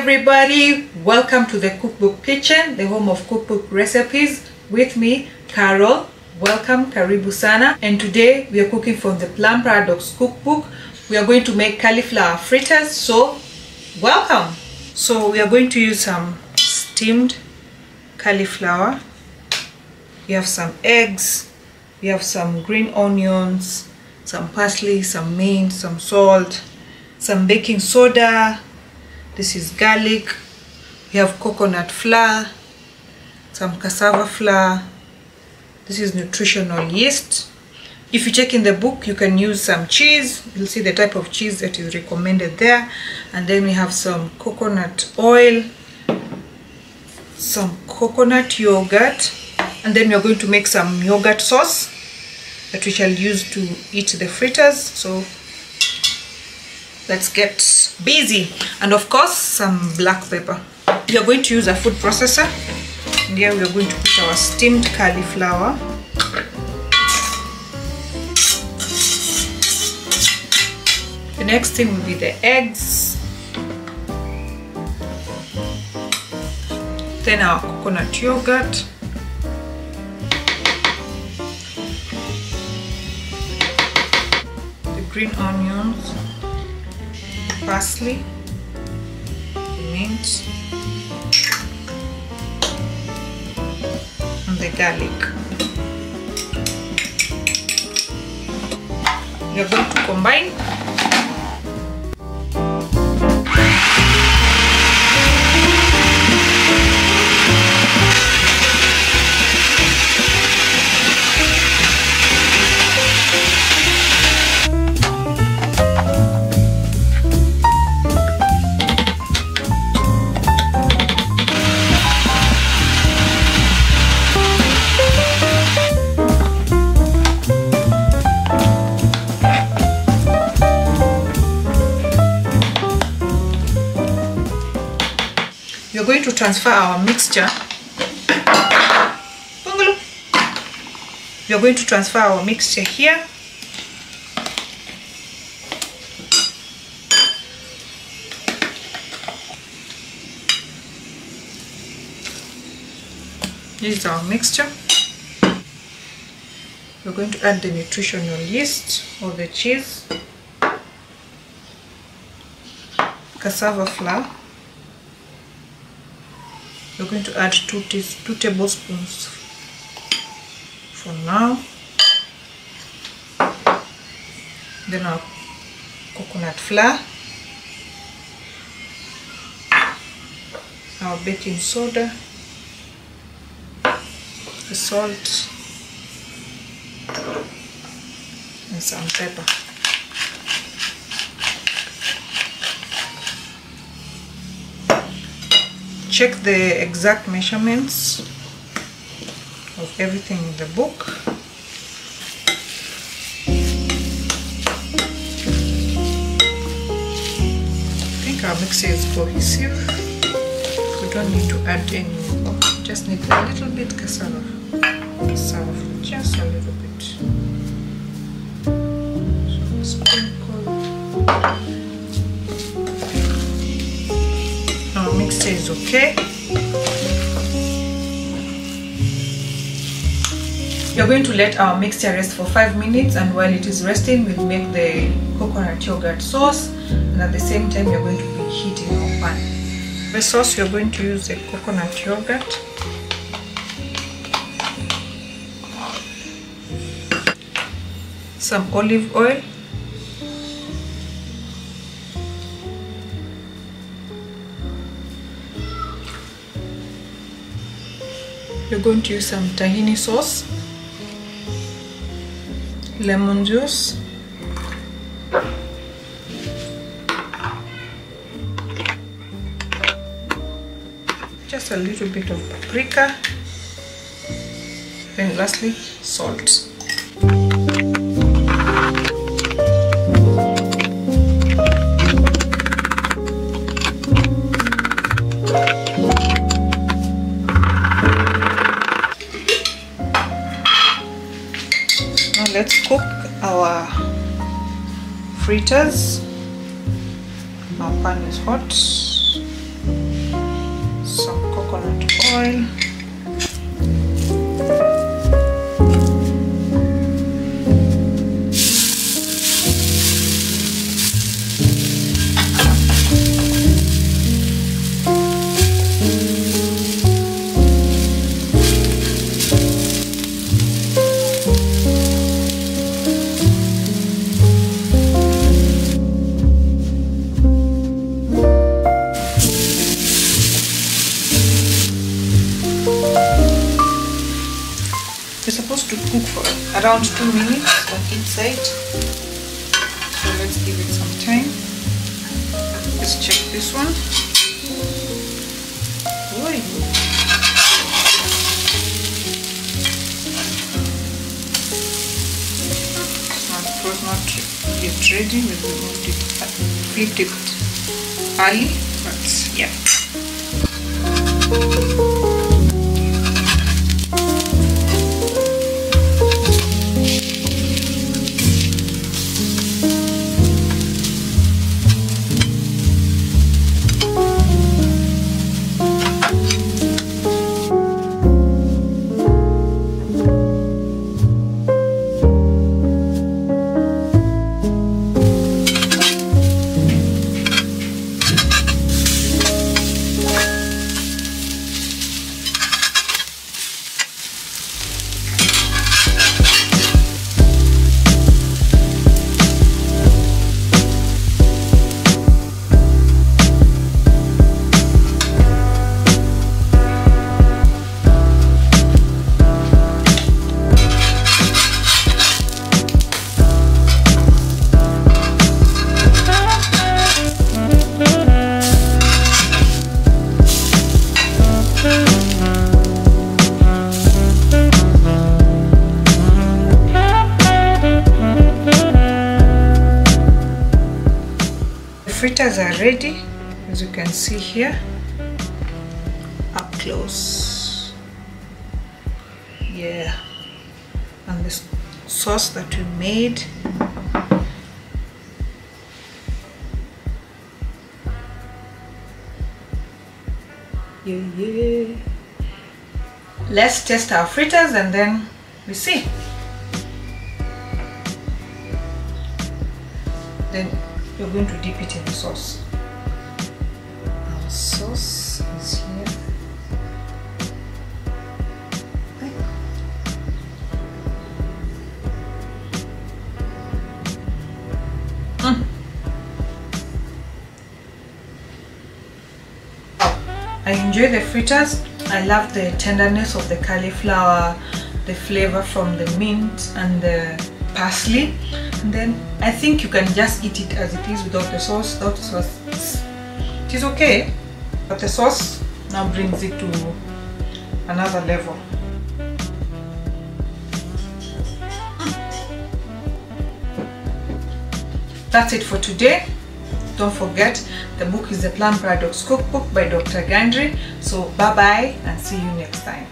everybody, welcome to the Cookbook Kitchen, the home of cookbook recipes with me, Carol. Welcome, karibu sana. And today we are cooking from the Plum Paradox cookbook. We are going to make cauliflower fritters, so welcome. So we are going to use some steamed cauliflower. We have some eggs, we have some green onions, some parsley, some mint, some salt, some baking soda. This is garlic. We have coconut flour, some cassava flour. This is nutritional yeast. If you check in the book, you can use some cheese. You'll see the type of cheese that is recommended there. And then we have some coconut oil, some coconut yogurt, and then we are going to make some yogurt sauce that we shall use to eat the fritters. So let's get busy. And of course, some black pepper. We are going to use a food processor, and here we are going to put our steamed cauliflower. The next thing will be the eggs, then our coconut yogurt, the green onions, parsley, mint, and the garlic. We are going to combine. We are going to transfer our mixture. We are going to transfer our mixture here. This is our mixture. We are going to add the nutritional yeast or the cheese, cassava flour. We're going to add 2 tablespoons for now. Then our coconut flour, our baking soda, the salt, and some pepper. Check the exact measurements of everything in the book. I think our mixture is cohesive. We don't need to add any more. Just need a little bit cassava, just a little bit. So sprinkle. Our mixture is okay. We are going to let our mixture rest for 5 minutes, and while it is resting, we'll make the coconut yogurt sauce, and at the same time we are going to be heating our pan. The sauce, we are going to use the coconut yogurt, some olive oil, we're going to use some tahini sauce, lemon juice, just a little bit of paprika, then lastly salt. Let's cook our fritters. Our pan is hot. coconut oil. You're supposed to cook for around 2 minutes on each side. So let's give it some time. Let's check this one. Oy. It was not yet ready. We removed it, flipped it early, but yeah. Fritters are ready, as you can see here, up close. Yeah, and this sauce that we made. Yeah. Let's test our fritters and then we see. Then we're going to dip it in the sauce. Our sauce is here. I enjoy the fritters. I love the tenderness of the cauliflower, the flavor from the mint and the parsley, and then I think you can just eat it as it is without the sauce. Without the sauce, it is okay, but the sauce now brings it to another level. That's it for today. Don't forget, the book is the Plum Paradox Cookbook by Dr. Gandry. So bye bye and see you next time.